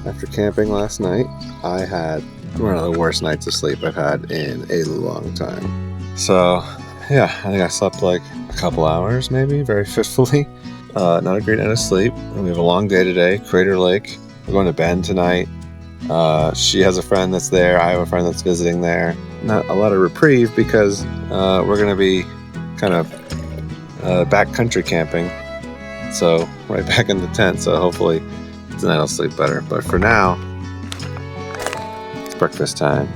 after camping last night. I had one of the worst nights of sleep I've had in a long time. So, yeah, I think I slept like a couple hours maybe, very fitfully. Not a great night of sleep. And we have a long day today, Crater Lake. We're going to Bend tonight. She has a friend that's there. I have a friend that's visiting there. Not a lot of reprieve because we're going to be kind of backcountry camping. So right back in the tent. So hopefully tonight I'll sleep better. But for now, it's breakfast time.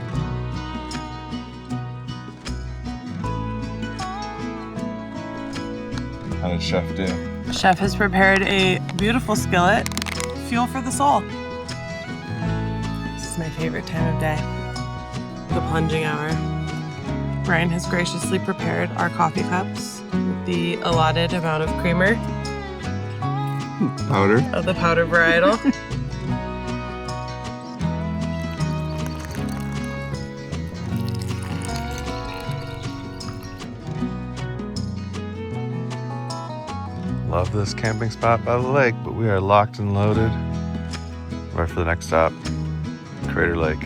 How did Chef do? Chef has prepared a beautiful skillet, fuel for the soul. This is my favorite time of day, the plunging hour. Ryan has graciously prepared our coffee cups with the allotted amount of creamer. Powder. Of the powder varietal. Love this camping spot by the lake, but we are locked and loaded. Right for the next stop, Crater Lake.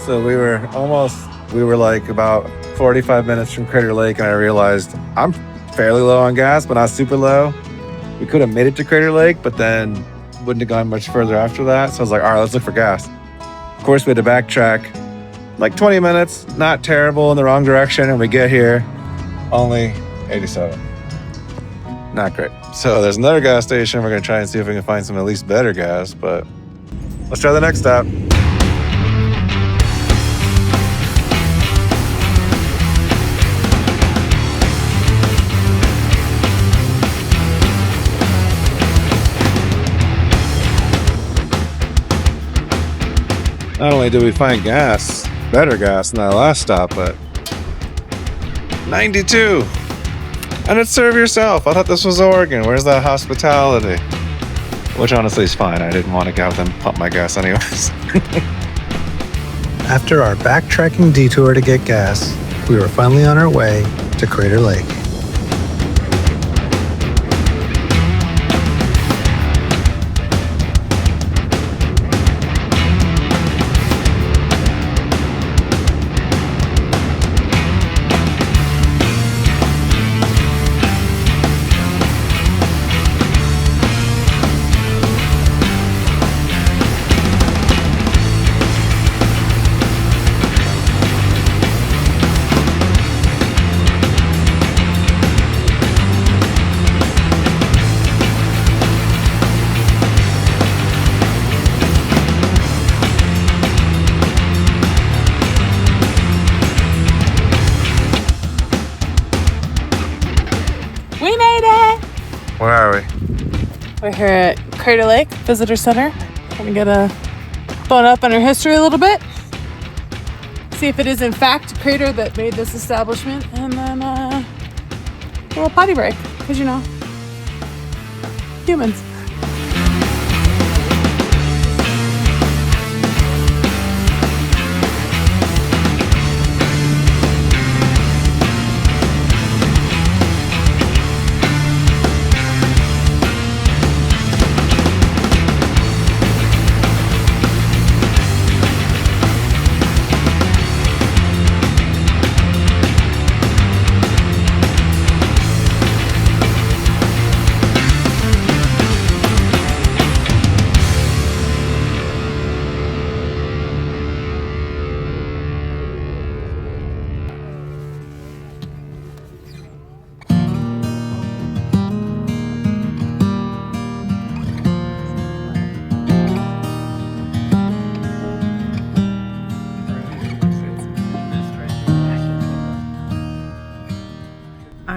So we were like about 45 minutes from Crater Lake, and I realized I'm fairly low on gas, but not super low. We could have made it to Crater Lake, but then wouldn't have gone much further after that. So I was like, all right, let's look for gas. Of course, we had to backtrack like 20 minutes, not terrible, in the wrong direction, and we get here, only 87. Not great. So there's another gas station. We're gonna try and see if we can find some at least better gas, but let's try the next stop. Not only did we find gas, better gas than that last stop, but 92. And it's serve yourself. I thought this was Oregon. Where's that hospitality? Which honestly is fine. I didn't want to go out and pump my gas anyways. After our backtracking detour to get gas, we were finally on our way to Crater Lake. We made it! Where are we? We're here at Crater Lake Visitor Center. Gonna get a bone up on our history a little bit. See if it is in fact a crater that made this establishment, and then a little potty break, because you know, humans.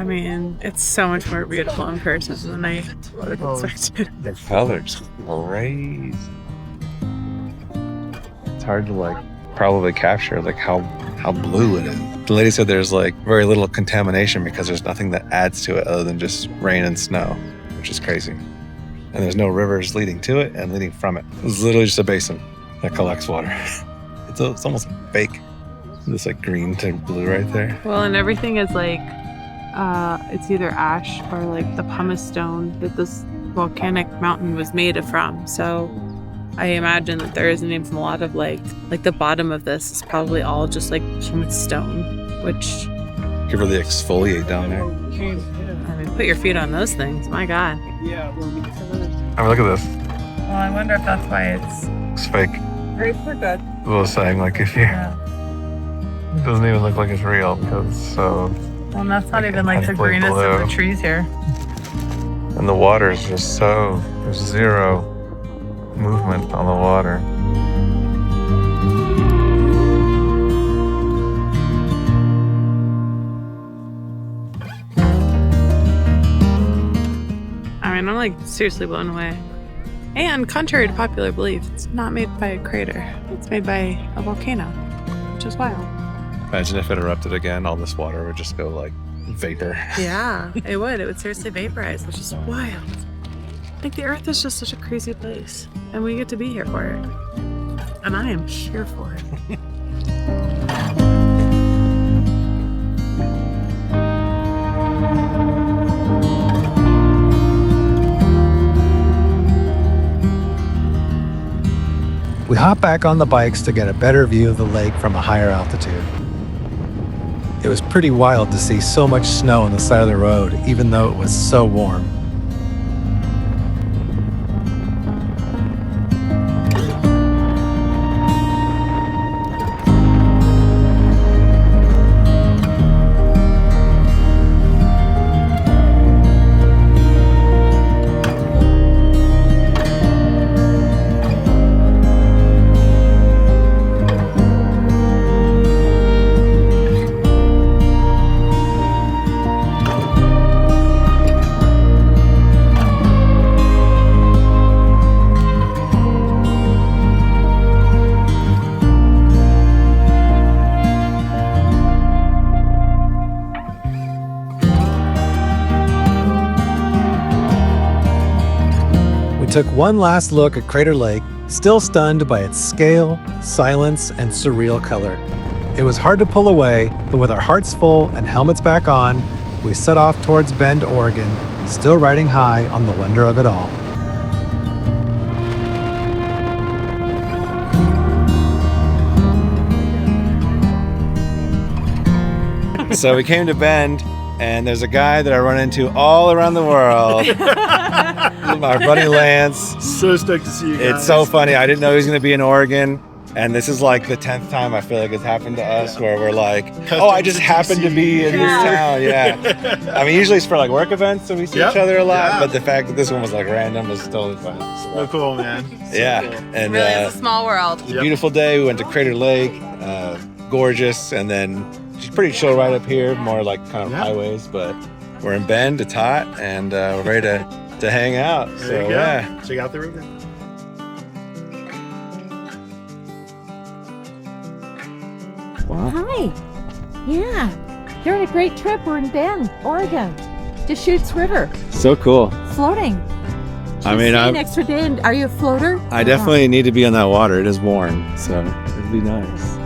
mean, it's so much more beautiful in person than I would have expected. The colors, crazy. It's hard to like probably capture like how blue it is. The lady said there's like very little contamination because there's nothing that adds to it other than just rain and snow, which is crazy. And there's no rivers leading to it and leading from it. It's literally just a basin that collects water. It's almost fake. This like green to blue right there. Well, and everything is like, it's either ash or like the pumice stone that this volcanic mountain was made from. So I imagine that there isn't even a lot of like the bottom of this is probably all just like pumice stone, which... Give her the exfoliate down there. I mean, put your feet on those things. My God. I mean, look at this. Well, I wonder if that's why It's fake. grapes are good. I was saying, like, if you... It doesn't even look like it's real because it's so... Well, and that's not even like the greenest of the trees here. And the water is just so... There's zero movement on the water. I mean, I'm like seriously blown away. And contrary to popular belief, it's not made by a crater. It's made by a volcano, which is wild. Imagine if it erupted again, all this water would just go like vapor. Yeah, it would. It would seriously vaporize, which is wild. Like the Earth is just such a crazy place, and we get to be here for it. And I am here for it. We hop back on the bikes to get a better view of the lake from a higher altitude. It was pretty wild to see so much snow on the side of the road, even though it was so warm. Took one last look at Crater Lake, still stunned by its scale, silence, and surreal color. It was hard to pull away, but with our hearts full and helmets back on, we set off towards Bend, Oregon, still riding high on the wonder of it all. So we came to Bend, and there's a guy that I run into all around the world. My buddy Lance. So stoked to see you guys. It's so funny. I didn't know he was going to be in Oregon. And this is like the 10th time I feel like it's happened to us where we're like, oh, I just happened to be in this town. Yeah. I mean, usually it's for like work events, so we see each other a lot. But the fact that this one was like random is totally fun. So cool, man. Yeah. Cool. And really is a small world. It's a beautiful day. We went to Crater Lake. Gorgeous. And then just pretty chill right up here. More like kind of highways. But we're in Bend. It's hot. And we're ready to hang out. There you go. Yeah. Check out the river. Wow. Hi. Yeah. You're on a great trip. We're in Bend, Oregon. Deschutes River. So cool. Floating. I mean, an extra day. And are you a floater? I definitely need to be on that water. It is warm, so it'd be nice.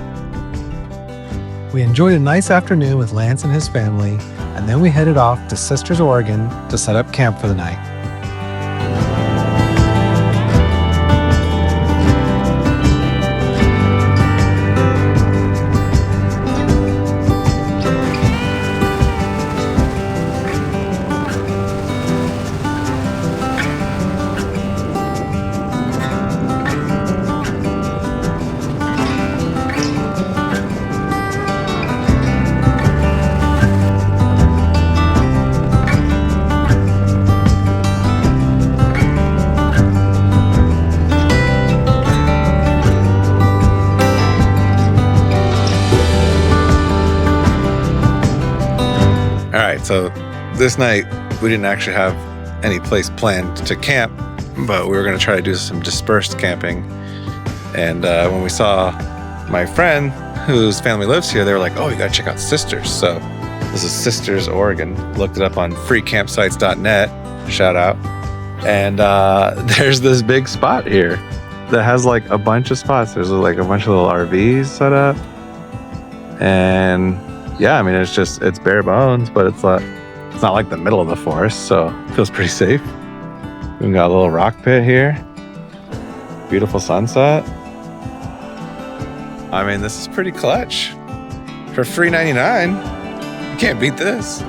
We enjoyed a nice afternoon with Lance and his family, and then we headed off to Sisters, Oregon to set up camp for the night. So this night, we didn't actually have any place planned to camp, but we were going to try to do some dispersed camping. And when we saw my friend whose family lives here, they were like, oh, you got to check out Sisters. So this is Sisters, Oregon. Looked it up on freecampsites.net. Shout out. And there's this big spot here that has like a bunch of spots. There's like a bunch of little RVs set up. And yeah, I mean, it's bare bones, but it's not like the middle of the forest, so it feels pretty safe. We've got a little rock pit here. Beautiful sunset. I mean, this is pretty clutch. For $3.99, you can't beat this.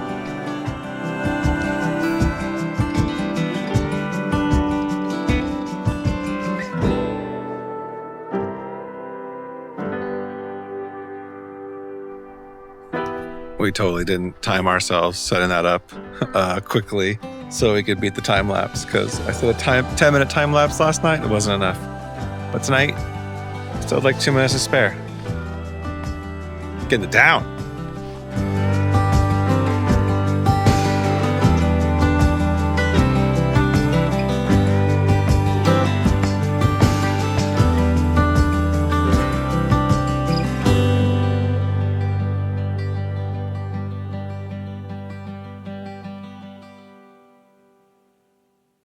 We totally didn't time ourselves setting that up quickly so we could beat the time lapse, because I set a 10-minute time lapse last night. It wasn't enough. But tonight, still had like 2 minutes to spare. Getting it down.